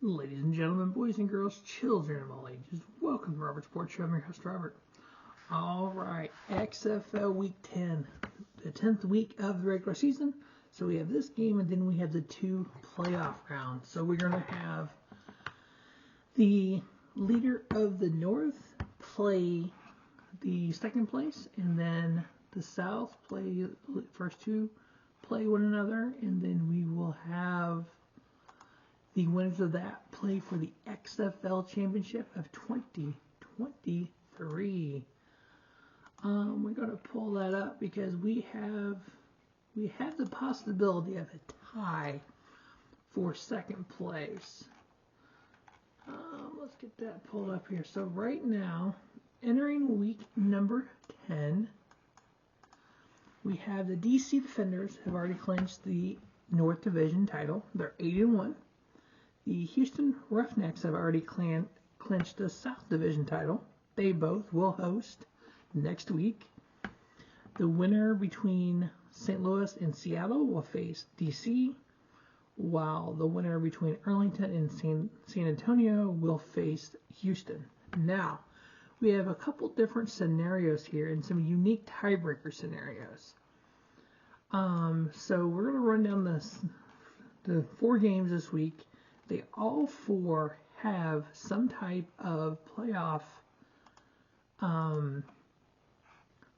Ladies and gentlemen, boys and girls, children of all ages, welcome to Robert Sports Show. I'm your host, Robert. Alright, XFL Week 10, the 10th week of the regular season. So we have this game, and then we have the two playoff rounds. So we're going to have the leader of the North play the second place, and then the South play first two play one another, and then we will have the winners of that play for the XFL Championship of 2023. We're going to pull that up because we have the possibility of a tie for second place. Let's get that pulled up here. So right now, entering week number 10, we have the DC Defenders have already clinched the North Division title. They're 8-1. The Houston Roughnecks have already clinched the South Division title. They both will host next week. The winner between St. Louis and Seattle will face DC, while the winner between Arlington and San Antonio will face Houston. Now, we have a couple different scenarios here and some unique tiebreaker scenarios. So we're going to run down the 4 games this week. They all 4 have some type of playoff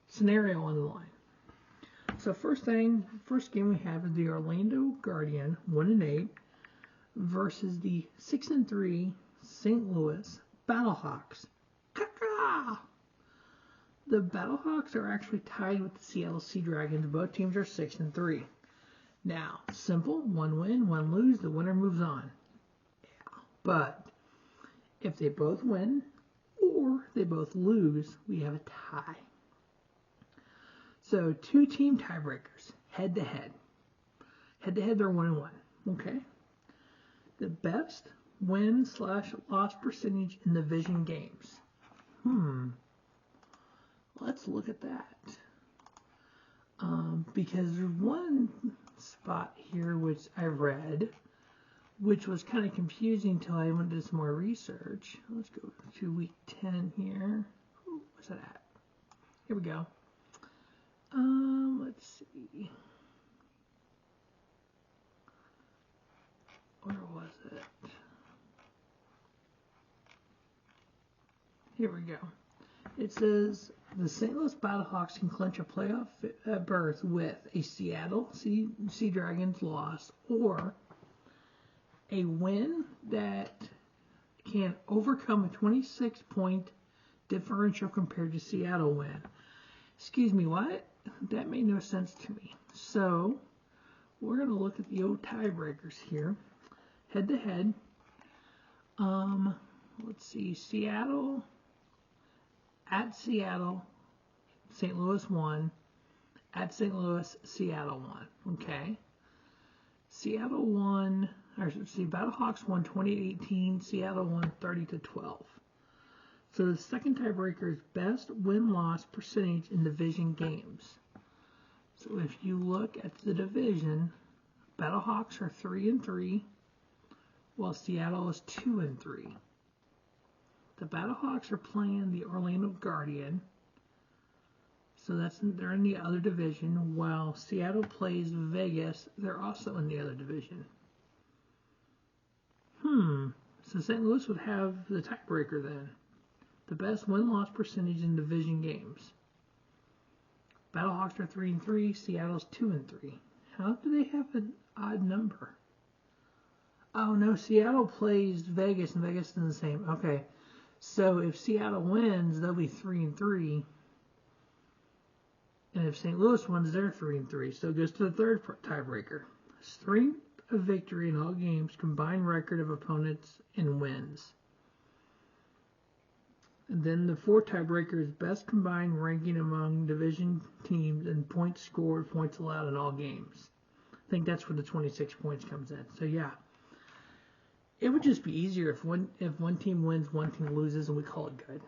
scenario on the line. So first game we have is the Orlando Guardian 1-8 versus the 6-3 St. Louis BattleHawks. The BattleHawks are actually tied with the Seattle Sea Dragons. Both teams are 6-3. Now, simple, 1 win, 1 lose, the winner moves on. But if they both win or they both lose, we have a tie. So 2 team tiebreakers, head to head. Head to head, they're 1-1. Okay. The best win/loss percentage in division games. Let's look at that. Because there's one spot here which I read, which was kind of confusing until I went to do some more research. Let's go to week 10 here. Ooh, what's that at? Here we go. Let's see. Where was it? Here we go. It says the St. Louis BattleHawks can clinch a playoff berth with a Seattle Sea Dragons loss or a win that can overcome a 26-point differential compared to Seattle win. Excuse me, what? That made no sense to me. So, we're going to look at the old tiebreakers here. Head to head. Let's see. Seattle, at Seattle, St. Louis won. At St. Louis, Seattle won. Okay. Seattle won. BattleHawks won 2018. Seattle won 30-12. So the second tiebreaker is best win-loss percentage in division games. So if you look at the division, BattleHawks are 3-3, while Seattle is 2-3. The BattleHawks are playing the Orlando Guardian, so they're in the other division, while Seattle plays Vegas. They're also in the other division. So St. Louis would have the tiebreaker then. The best win-loss percentage in division games. BattleHawks are 3-3. Seattle's 2-3. How do they have an odd number? Oh no, Seattle plays Vegas, and Vegas is the same. Okay, so if Seattle wins, they'll be 3-3. And if St. Louis wins, they're 3-3. So it goes to the third tiebreaker. Strength of victory in all games, combined record of opponents, and wins. And then the fourth tiebreaker is best combined ranking among division teams and points scored, points allowed in all games. I think that's where the 26 points comes in. So yeah, it would just be easier if one team wins, one team loses, and we call it good.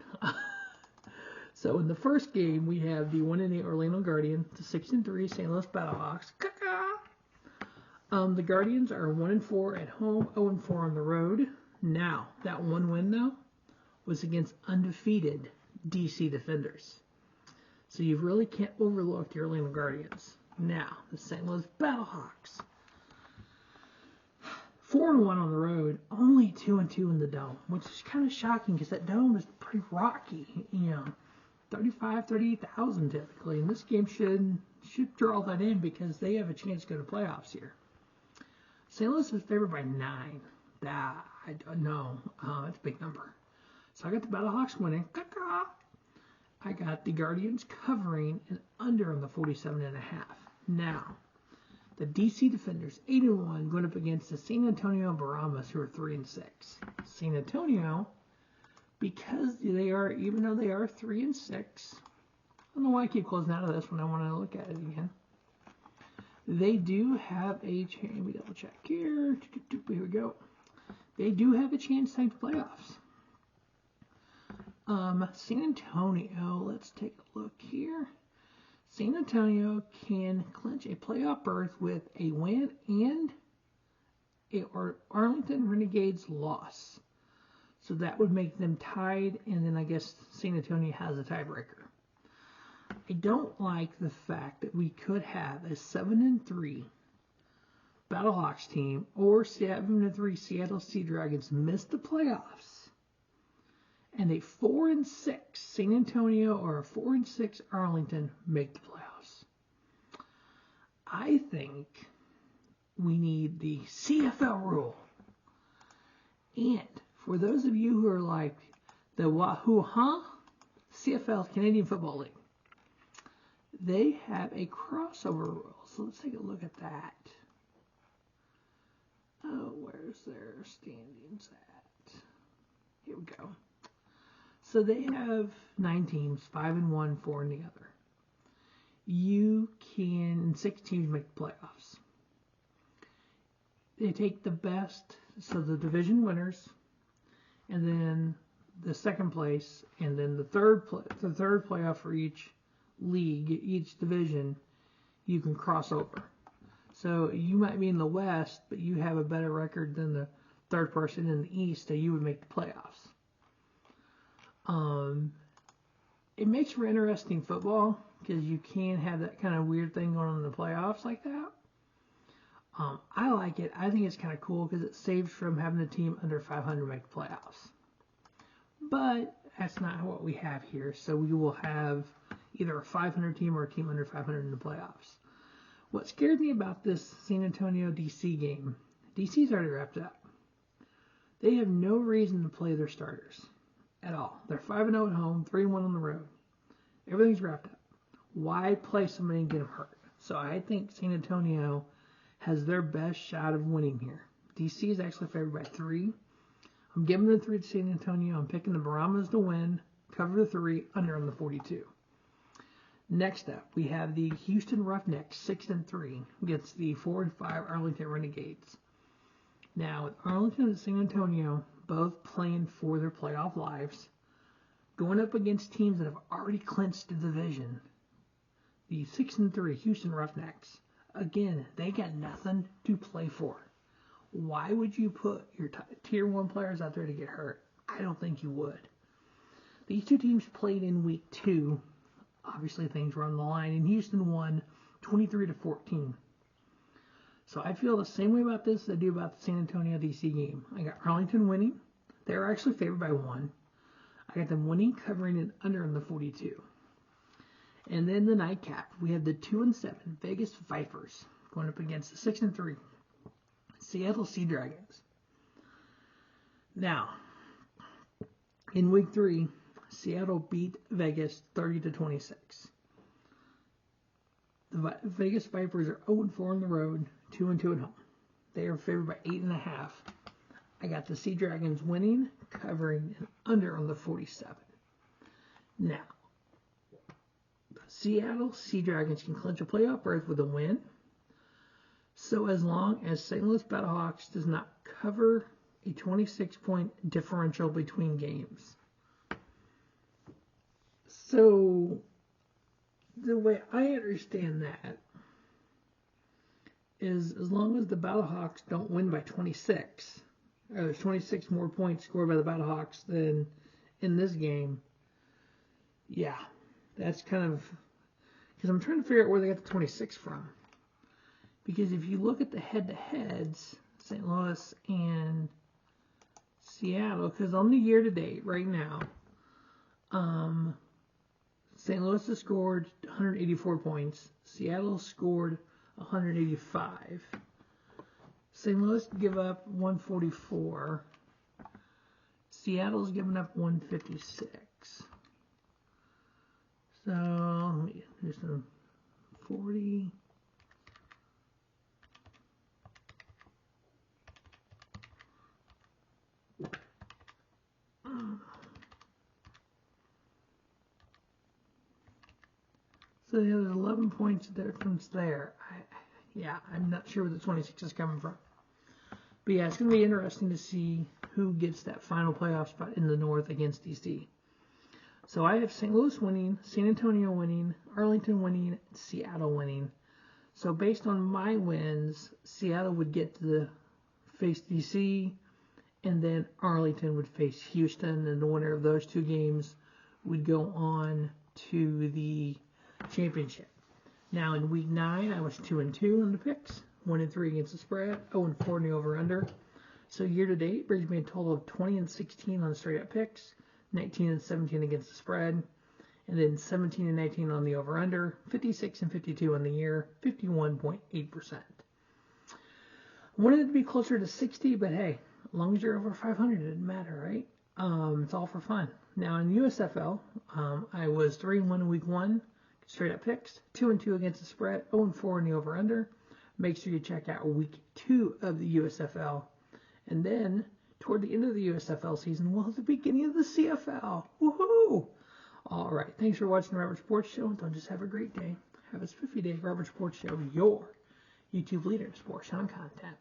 So in the first game, we have the 1-8 Orlando Guardian, the 6-3 St. Louis BattleHawks. The Guardians are 1-4 at home, 0-4 on the road. Now, that one win, though, was against undefeated DC Defenders. So you really can't overlook the Orlando Guardians. Now, the St. Louis BattleHawks. 4-1 on the road, only 2-2 in the Dome, which is kind of shocking because that Dome is pretty rocky. 38,000 typically, and this game should draw that in because they have a chance to go to playoffs here. St. Louis is favored by 9. I don't know. That's a big number. So I got the BattleHawks winning. I got the Guardians covering and under on the 47.5. Now, the DC Defenders 8-1 going up against the San Antonio Brahmas, who are 3-6. San Antonio, because even though they are 3-6, I don't know why I keep closing out of this when I want to look at it again. They do have a chance. Let me double check here. Here we go. They do have a chance to make the playoffs. San Antonio, let's take a look here. San Antonio can clinch a playoff berth with a win and or Arlington Renegades loss. So that would make them tied, and then I guess San Antonio has a tiebreaker. I don't like the fact that we could have a 7-3 BattleHawks team or 7-3 Seattle Sea Dragons miss the playoffs, and a 4-6 San Antonio or a 4-6 Arlington make the playoffs. I think we need the CFL rule. And for those of you who are like the Wahoo, CFL, Canadian Football League, they have a crossover rule. So let's take a look at that. Oh, where's their standings at? Here we go. So they have 9 teams, 5-1, 4 in the other. You can, 6 teams make the playoffs. They take the best, so the division winners, and then the second place, and then the third playoff for each league, each division, you can cross over. So you might be in the West, but you have a better record than the third person in the East, so you would make the playoffs. It makes for interesting football because you can have that kind of weird thing going on in the playoffs like that. I like it. I think it's kind of cool because it saves from having a team under 500 make the playoffs. But that's not what we have here. So we will have either a 500 team or a team under 500 in the playoffs. What scared me about this San Antonio DC game, DC's already wrapped up. They have no reason to play their starters at all. They're 5-0 at home, 3-1 on the road. Everything's wrapped up. Why play somebody and get them hurt? So I think San Antonio has their best shot of winning here. DC is actually favored by 3. I'm giving the 3 to San Antonio. I'm picking the Brahmas to win, cover the 3, under on the 42. Next up, we have the Houston Roughnecks, 6-3, against the 4-5 Arlington Renegades. Now, with Arlington and San Antonio both playing for their playoff lives, going up against teams that have already clinched the division, the 6-3 Houston Roughnecks, again, they got nothing to play for. Why would you put your tier 1 players out there to get hurt? I don't think you would. These two teams played in week 2. Obviously, things were on the line, and Houston won 23-14. So I feel the same way about this as I do about the San Antonio DC game. I got Arlington winning. They were actually favored by 1. I got them winning, covering it under on the 42. And then the nightcap, we have the 2-7 Vegas Vipers going up against the 6-3 Seattle Sea Dragons. Now, in week 3, Seattle beat Vegas 30-26. The Vegas Vipers are 0-4 on the road, 2-2 at home. They are favored by 8.5. I got the Sea Dragons winning, covering, and under on the 47. Now, the Seattle Sea Dragons can clinch a playoff berth with a win. So as long as St. Louis BattleHawks does not cover a 26-point differential between games. So the way I understand that is as long as the BattleHawks don't win by 26, or there's 26 more points scored by the BattleHawks than in this game, yeah, that's kind of, because I'm trying to figure out where they got the 26 from. Because if you look at the head-to-heads, St. Louis and Seattle, because on the year-to-date right now, St. Louis has scored 184 points. Seattle scored 185. St. Louis give up 144. Seattle's given up 156. So, let me do some 40. So there's 11 points difference there. I'm not sure where the 26 is coming from. But yeah, it's going to be interesting to see who gets that final playoff spot in the North against DC. So I have St. Louis winning, San Antonio winning, Arlington winning, Seattle winning. So based on my wins, Seattle would get to face DC, and then Arlington would face Houston, and the winner of those two games would go on to the championship. Now in week 9, I was 2-2 on the picks, 1-3 against the spread, 0-4 in the over/under. So year to date brings me a total of 20-16 on the straight up picks, 19-17 against the spread, and then 17-19 on the over/under, 56-52 on the year, 51.8%. I wanted it to be closer to 60, but hey, as long as you're over 500, it doesn't matter, right? It's all for fun. Now in USFL, I was 3-1 in week 1. Straight up picks, 2-2 against the spread, 0-4 in the over/under. Make sure you check out week 2 of the USFL. And then, toward the end of the USFL season, we'll have the beginning of the CFL. Woohoo! All right, thanks for watching the Robert Sports Show. Don't just have a great day. Have a spiffy day. Robert Sports Show, your YouTube leader in sports and content.